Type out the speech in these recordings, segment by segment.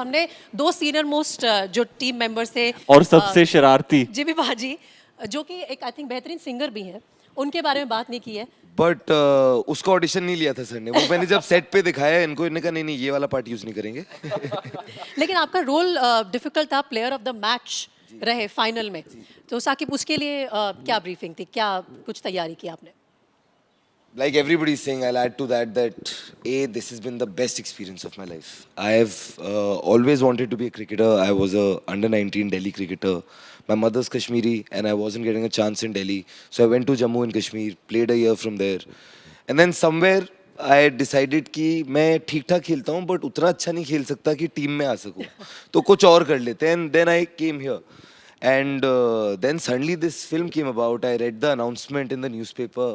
हमने दो senior most जो टीम मेंबर्स थे और सबसे शरारती जिमी बाजी, जो कि एक आई थिंक बेहतरीन सिंगर भी हैं, उनके बारे में बात नहीं की है। बट उसका ऑडिशन नहीं लिया था सर ने। वो मैंने जब सेट पे दिखाया इनको, इन्होंने कहा नहीं नहीं ये वाला पार्ट यूज नहीं करेंगे। लेकिन आपका रोल डिफिकल्ट था, प्लेयर ऑफ द मैच रहे फाइनल में। तो साकिब, उसके लिए क्या ब्रीफिंग थी, क्या कुछ तैयारी की आपने? Like everybody is saying, I'll add to that this has been the best experience of my life. I have always wanted to be a cricketer. I was a under-19 Delhi cricketer. My mother's Kashmiri and I wasn't getting a chance in Delhi. So I went to Jammu and Kashmir, played a year from there. And then somewhere I decided कि मैं ठीक ठाक खेलता हूँ but उतना अच्छा नहीं खेल सकता कि टीम में आ सकूँ. तो कुछ और कर लेते हैं. And then I came here. And then suddenly this film came about. I read the announcement in the newspaper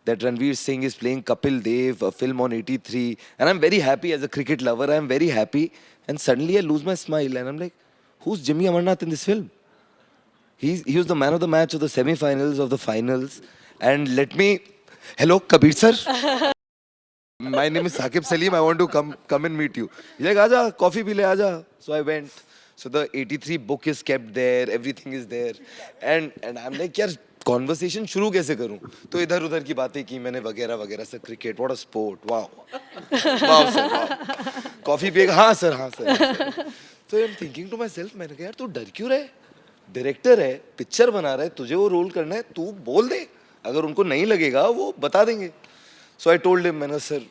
that Ranveer Singh is playing Kapil Dev, a film on 83. And I'm very happy as a cricket lover. I'm very happy. And suddenly I lose my smile and I'm like, who's Jimmy Amarnath in this film? He was the man of the match of the semi-finals, of the finals. And hello, Kabir sir. My name is Saqib Salim. I want to come and meet you. He's like, Aja, coffee pile, Aja. So I went. So the 83 book is kept there, everything is there. And I'm like, यार conversation शुरू कैसे करूँ? तो इधर उधर की बातें की मैंने वगैरह वगैरह sir. Cricket, what a sport, wow. Wow sir, wow. Coffee पिएगा? हाँ sir. So I'm thinking to myself, मैंने कहा यार तू डर क्यों रहे? डायरेक्टर है, पिक्चर बना रहा है, तुझे वो रोल करना है, तू बोल दे. अगर उनको नहीं लगेगा वो बता देंगे. So I told him, मैंने sir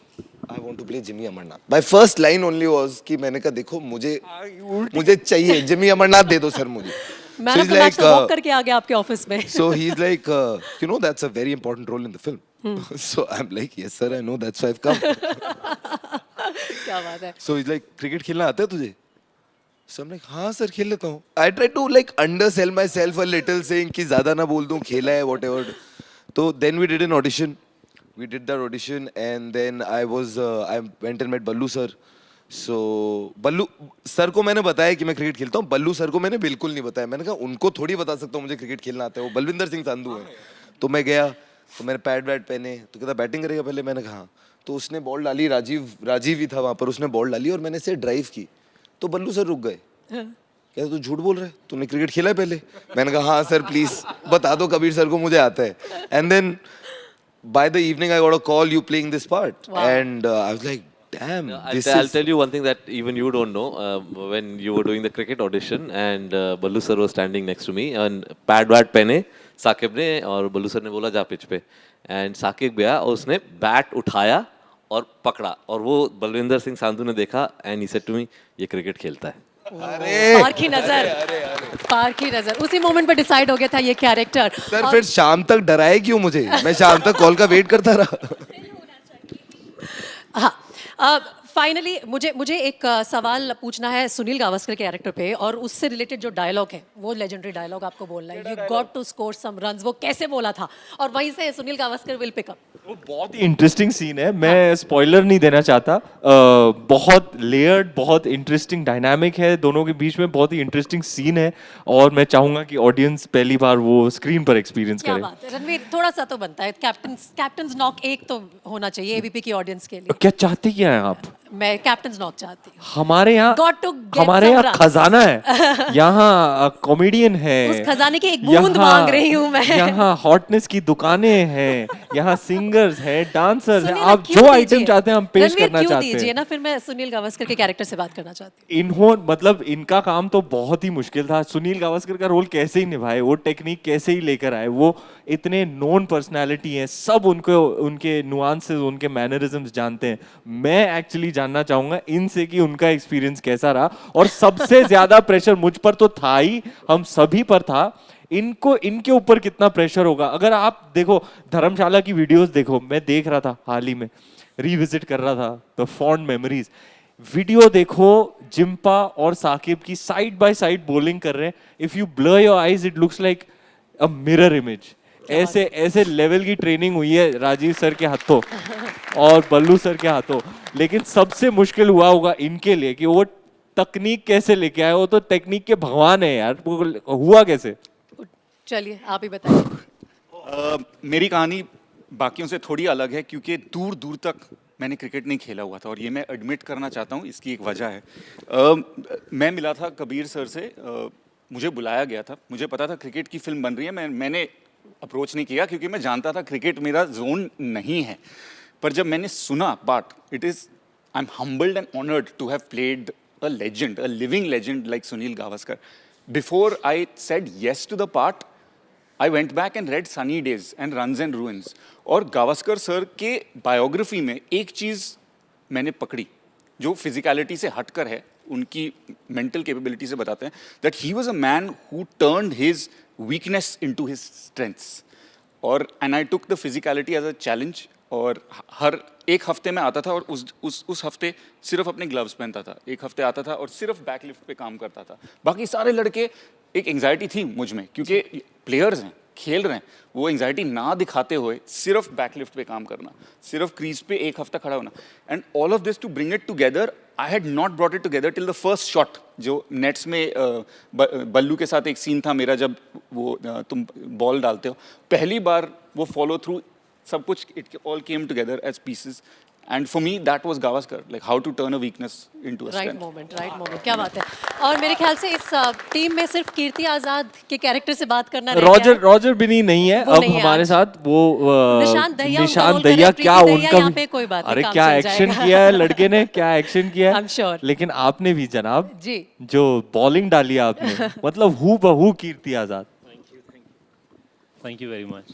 I want to play Jimmy Amarnath. My first line only was कि मैंने कहा देखो मुझे चाहिए जिमी अमरनाथ दे दो सर मुझे. मैन ऑफ द मैच तो वॉक करके आ गया आपके ऑफिस में. So he's like, you know that's a very important role in the film. So I'm like, yes sir, I know, that's why I've come. क्या बात है. So he's like, cricket खेलना आता है तुझे? So I'm like, हाँ sir खेल लेता हूँ. I try to like undersell myself a little, saying कि ज़्यादा ना बोल दूँ, खेला है whatever. तो then we did an audition. We did that audition and then I went and met Ballu sir. So Ballu sir को मैंने बताया कि मैं क्रिकेट खेलता हूँ. बल्लू सर को मैंने बिल्कुल नहीं बताया. मैंने कहा उनको थोड़ी बता सकता हूँ मुझे क्रिकेट खेलना आता है. वो बलविंदर सिंह संधू है. तो मैं गया तो मैंने पैड वैड पहने. तो कहता बैटिंग करेगा पहले. मैंने कहा हाँ. तो उसने बॉल डाली. राजीव ही था वहाँ पर. उसने बॉल डाली और मैंने इसे ड्राइव की. तो बल्लू सर रुक गए. कहते तू झूठ बोल रहा है, तूने क्रिकेट खेला है पहले? मैंने कहा हाँ सर प्लीज बता दो कबीर सर को मुझे आता है. And then by the evening I got a call, you playing this part. Wow. And I was like, damn, I'll tell you one thing that even you don't know. When you were doing the cricket audition and Ballu sir was standing next to me and pad wad पहने साकिब ने और बल्लू sir ने बोला जा pitch पे. And Saqib गया और उसने बैट उठाया और पकड़ा और वो बलविंदर सिंह संधू ने देखा and he said to me, ये क्रिकेट खेलता है. पार की नजर उसी मोमेंट पे डिसाइड हो गया था ये कैरेक्टर. सर फिर शाम तक डराए क्यों मुझे? मैं शाम तक कॉल का वेट करता रहा. हाँ, फाइनली मुझे एक सवाल पूछना है सुनील गावस्कर के कैरेक्टर पे, और उससे रिलेटेड जो डायलॉग है वो लेजेंडरी डायलॉग आपको बोलना है. You got to score some runs. वो कैसे बोला था और वहीं से Sunil Gavaskar will pick up. वो बहुत ही इंटरेस्टिंग सीन है. मैं स्पॉइलर नहीं देना चाहता. बहुत लेयर्ड, बहुत इंटरेस्टिंग डायनामिक है दोनों के बीच में. बहुत ही इंटरेस्टिंग सीन है और मैं चाहूंगा कि ऑडियंस पहली बार वो स्क्रीन पर एक्सपीरियंस करे. क्या बात है रणवीर, थोड़ा सा तो बनता है. कैप्टन्स नॉक एक तो होना चाहिए एबीपी की ऑडियंस के लिए. क्या चाहते क्या है आप? मैं कैप्टन्स नॉक चाहती हूँ. हमारे यहाँ खजाना है. यहाँ कॉमेडियन है. उस खजाने की एक बूंद मांग रही हूँ मैं. यहाँ हॉटनेस की दुकानें हैं. यहाँ सिंगर्स हैं, डांसर्स हैं. आप जो आइटम चाहते हैं हम पेश करना चाहते हैं. ना फिर मैं सुनील गावस्कर के कैरेक्टर से बात करना चाहती हूँ. मतलब इनका काम तो बहुत ही मुश्किल था. सुनील गावस्कर का रोल कैसे ही निभाए, वो टेक्निक कैसे ही लेकर आए. वो इतने नोन पर्सनालिटी हैं, सब उनके नुआंसेस, उनके मैनरिज्म्स जानते हैं. मैं एक्चुअली जानना चाहूंगा इनसे कि उनका एक्सपीरियंस कैसा रहा. और सबसे ज्यादा प्रेशर मुझ पर तो था ही, हम सभी पर था. इनके ऊपर कितना प्रेशर होगा. अगर आप देखो धर्मशाला की वीडियोस देखो. मैं देख रहा था हाल ही में, रिविजिट कर रहा था द फॉन्ड मेमोरीज. वीडियो देखो, जिम्पा और साकिब की साइड बाय साइड बॉलिंग कर रहे हैं. If you blur your eyes it looks like a mirror image. ऐसे लेवल की ट्रेनिंग हुई है राजीव सर के हाथों और बल्लू सर के हाथों. लेकिन सबसे मुश्किल हुआ होगा इनके लिए कि वो तकनीक कैसे लेके आए. वो तो टेक्निक के भगवान है यार. वो हुआ कैसे? चलिए आप ही बताइए. मेरी कहानी बाकियों से थोड़ी अलग है क्योंकि दूर दूर तक मैंने क्रिकेट नहीं खेला हुआ था, और ये मैं एडमिट करना चाहता हूँ, इसकी एक वजह है। मैं मिला था कबीर सर से, मुझे बुलाया गया था, मुझे पता था क्रिकेट की फिल्म बन रही है, मैंने अप्रोच नहीं किया क्योंकि मैं जानता था क्रिकेट मेरा जोन नहीं है। पर जब मैंने सुना part, I am humbled and honoured to have played a legend, a living legend like Sunil Gavaskar. Before I said yes to the part, I went back and read Sunny Days and Runs and Ruins. और Gavaskar sir के biography में एक चीज़ मैंने पकड़ी जो physicality से हटकर है, उनकी मेंटल कैपेबिलिटी से बताते हैं, that he was a man who turned his weakness into his strengths. और and I took the physicality as a challenge, और हर एक हफ्ते में आता था और उस हफ्ते सिर्फ अपने ग्लव्स पहनता था, एक हफ्ते आता था और सिर्फ बैकलिफ्ट पे काम करता था। बाकी सारे लड़के, एक एंग्जाइटी थी मुझ में क्योंकि प्लेयर्स हैं, खेल रहे हैं, वो एंग्जाइटी ना दिखाते हुए सिर्फ बैकलिफ्ट पे काम करना, सिर्फ क्रीज पे एक हफ्ता खड़ा होना, and all of this to bring it together. I had not brought it together till the first shot, जो नेट्स में बल्लू के साथ एक सीन था मेरा, जब वो तुम बॉल डालते हो, पहली बार वो फॉलो थ्रू, सब कुछ it all came together as pieces, and for me that was Gavaskar, like how to turn a weakness into a right strength. Moment, क्या बात है। और मेरे ख्याल से इस टीम में सिर्फ कीर्ति आजाद के कैरेक्टर से बात करना रह गया है। रॉजर बिनी नहीं है वो अब नहीं है हमारे आज। साथ, वो निशान दहिया उनका निशान रोल कर रहे दहिया, हैं, क्या प्रीति दहिया उनका यहाँ पे कोई बात नहीं, अरे काम क्या चल एक्शन जाएगा। किया है लड़के ने, क्या एक्शन किया है। I'm sure. लेकिन आपने भी जनाब जी। जो बॉलिंग डाली है आपने, मतलब हू बहू Kirti Azad. Thank you very much.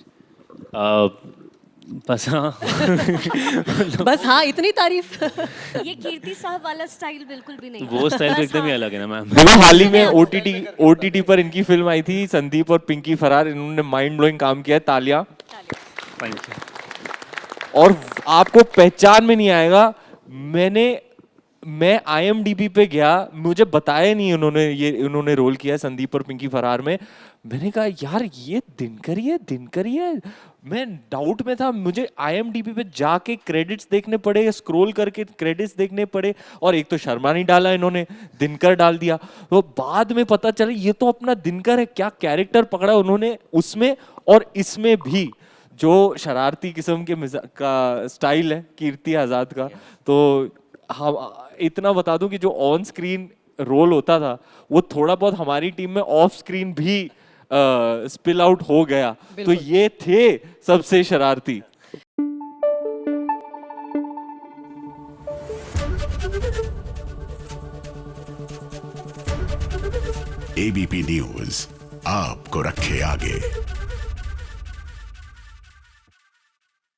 बस हाँ बस हाँ, इतनी तारीफ। ये कीर्ति साहब वाला स्टाइल बिल्कुल भी नहीं। वो स्टाइल तो एकदम ही अलग है ना मैम। देखो हाल ही में ओटीटी पर इनकी फिल्म आई थी संदीप और पिंकी फरार, इन्होंने माइंड ब्लोइंग काम किया है, तालियां। Thank you. और आपको पहचान में नहीं आएगा, मैं IMDb पे गया, मुझे बताया नहीं इन्होंने रोल किया है संदीप और पिंकी फरार में। मैंने कहा यार ये दिनकर ही है। मैं डाउट में था, मुझे IMDb पे जाके क्रेडिट्स देखने पड़े, स्क्रॉल करके क्रेडिट्स देखने पड़े, और एक तो शर्मा नहीं डाला इन्होंने, दिनकर डाल दिया। तो बाद में पता चला ये तो अपना दिनकर है। क्या कैरेक्टर पकड़ा उन्होंने उसमें और इसमें भी, जो शरारती किस्म के का स्टाइल है कीर्ति आजाद का। तो हम इतना बता दूं कि जो ऑन स्क्रीन रोल होता था वो थोड़ा बहुत हमारी टीम में ऑफ स्क्रीन भी स्पिल आउट हो गया। तो ये थे सबसे शरारती। ABP न्यूज आपको रखे आगे।